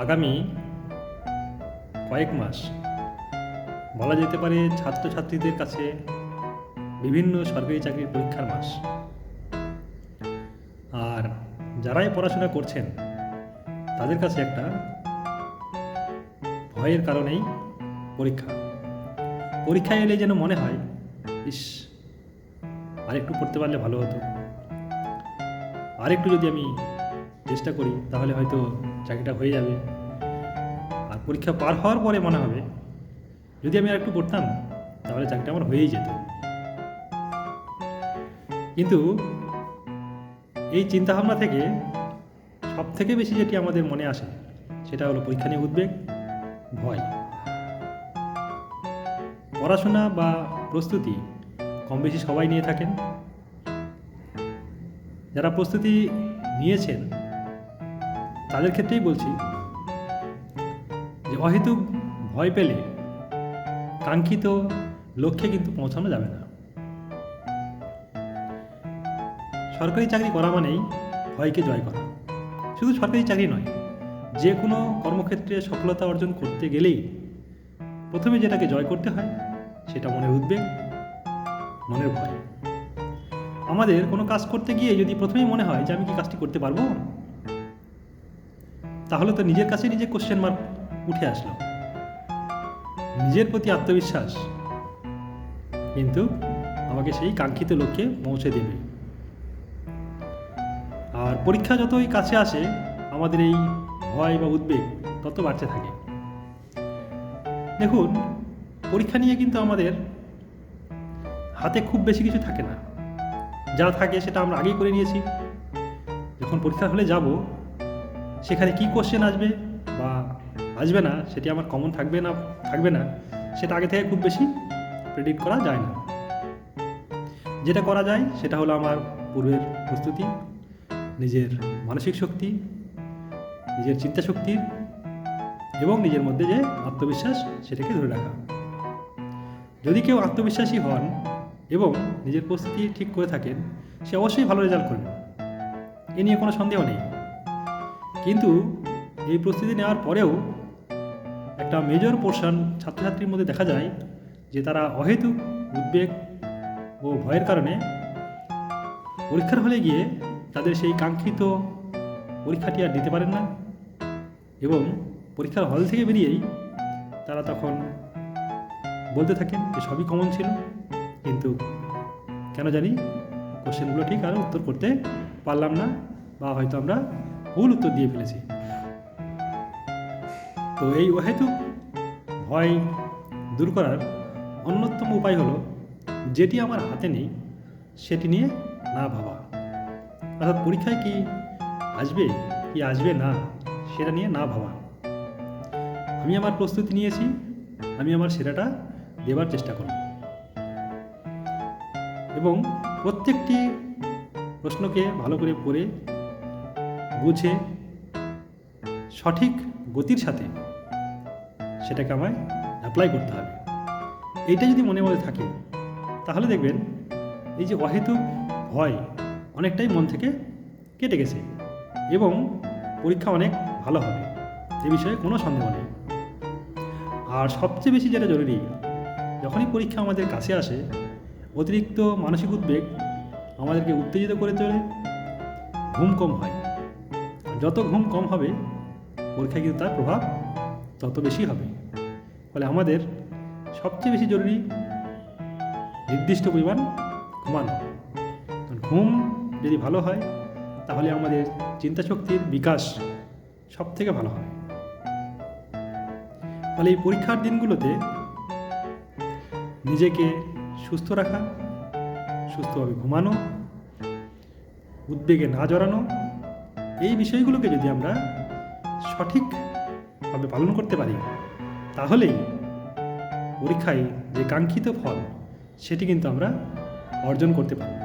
আগামী কয়েক মাস বলা যেতে পারে ছাত্রছাত্রীদের কাছে বিভিন্ন সরকারি চাকরির পরীক্ষার মাস। আর যারাই পড়াশোনা করছেন তাদের কাছে একটা ভয়ের কারণেই পরীক্ষায় এলে যেন মনে হয়, ইস, আরেকটু পড়তে পারলে ভালো হতো, আরেকটু যদি আমি চেষ্টা করি তাহলে হয়তো চাকরিটা হয়ে যাবে। আর পরীক্ষা পার হওয়ার পরে মনে হবে, যদি আমি আরেকটু পড়তাম তাহলে চাকরিটা আমার হয়েই যেত। কিন্তু এই চিন্তাভাবনা থেকে সব থেকে বেশি যেটি আমাদের মনে আসে সেটা হলো পরীক্ষা নিয়ে উদ্বেগ, ভয়। পড়াশোনা বা প্রস্তুতি কম বেশি সবাই নিয়ে থাকেন। যারা প্রস্তুতি নিয়েছেন তাদের ক্ষেত্রেই বলছি যে অহেতুক ভয় পেলে কাঙ্ক্ষিত লক্ষ্যে কিন্তু পৌঁছানো যাবে না। সরকারি চাকরি করা মানেই ভয়কে জয় করা। শুধু সরকারি চাকরি নয়, যে কোনো কর্মক্ষেত্রে সফলতা অর্জন করতে গেলেই প্রথমে যেটাকে জয় করতে হয় সেটা মনের উদ্বেগ, মনের ভয়। আমাদের কোনো কাজ করতে গিয়ে যদি প্রথমেই মনে হয় যে আমি কি কাজটি করতে পারবো, তাহলে তো নিজের কাছে নিজে কোশ্চেন মার্ক উঠে আসলো। নিজের প্রতি আত্মবিশ্বাস কিন্তু আমাকে সেই কাঙ্ক্ষিত লক্ষ্যে পৌঁছে দেবে। আর পরীক্ষা যতই কাছে আসে আমাদের এই ভয় বা উদ্বেগ তত বাড়তে থাকে। দেখুন, পরীক্ষা নিয়ে কিন্তু আমাদের হাতে খুব বেশি কিছু থাকে না। যা থাকে সেটা আমরা আগেই করে নিয়েছি। যখন পরীক্ষার হলে যাব, সেখানে কি কোশ্চেন আসবে বা আসবে না সেটি আমার কমন থাকবে না সেটা আগে থেকে খুব বেশি প্রেডিক্ট করা যায় না। যেটা করা যায় সেটা হলো আমার পূর্বের প্রস্তুতি, নিজের মানসিক শক্তি, নিজের চিন্তা শক্তি এবং নিজের মধ্যে যে আত্মবিশ্বাস সেটাকে ধরে রাখা। যদি কেউ আত্মবিশ্বাসী হন এবং নিজের প্রস্তুতি ঠিক করে থাকেন, সে অবশ্যই ভালো রেজাল্ট করবে, এ নিয়ে কোনো সন্দেহ নেই। কিন্তু এই প্রস্তুতি নেওয়ার পরেও একটা মেজর পোর্শন ছাত্রছাত্রীর মধ্যে দেখা যায় যে তারা অহেতুক উদ্বেগ ও ভয়ের কারণে পরীক্ষার হলে গিয়ে তাদের সেই কাঙ্ক্ষিত পরীক্ষাটি আর দিতে পারেন না এবং পরীক্ষার হল থেকে বেরিয়েই তারা তখন বলতে থাকেন যে সবই কমন ছিল, কিন্তু কেন জানি কোশ্চেনগুলো ঠিক আর উত্তর করতে পারলাম না, বা হয়তো আমরা ভুল উত্তর দিয়ে ফেলেছি। তো এই অহেতুক ভয় দূর করার অন্যতম উপায় হলো যেটি আমার হাতে নেই সেটি নিয়ে না ভাবা। অর্থাৎ পরীক্ষায় কি আসবে না সেটা নিয়ে না ভাবা। আমি আমার প্রস্তুতি নিয়েছি, আমি আমার সেরাটা দেবার চেষ্টা করব এবং প্রত্যেকটি প্রশ্নকে ভালো করে পড়ে বুঝে সঠিক গতির সাথে সেটাকে আমায় অ্যাপ্লাই করতে হবে। এইটা যদি মনে মনে থাকে তাহলে দেখবেন এই যে অহেতুক ভয় অনেকটাই মন থেকে কেটে গেছে এবং পরীক্ষা অনেক ভালো হবে, এ বিষয়ে কোনো সন্দেহ নেই। আর সবচেয়ে বেশি যেটা জরুরি, যখনই পরীক্ষা আমাদের কাছে আসে, অতিরিক্ত মানসিক উদ্বেগ আমাদেরকে উত্তেজিত করে তোলে, ঘুম কম হয়। যত ঘুম কম হবে পরীক্ষায় কিন্তু তার প্রভাব তত বেশি হবে। ফলে আমাদের সবচেয়ে বেশি জরুরি নির্দিষ্ট পরিমাণ ঘুমানো। ঘুম যদি ভালো হয় তাহলে আমাদের চিন্তাশক্তির বিকাশ সব থেকে ভালো হয়। ফলে এই পরীক্ষার দিনগুলোতে নিজেকে সুস্থ রাখা, সুস্থভাবে ঘুমানো, উদ্বেগে না জড়ানো, এই বিষয়গুলোকে যদি আমরা সঠিকভাবে পালন করতে পারি তাহলেই পরীক্ষায় যে কাঙ্ক্ষিত ফল সেটি কিন্তু আমরা অর্জন করতে পারব।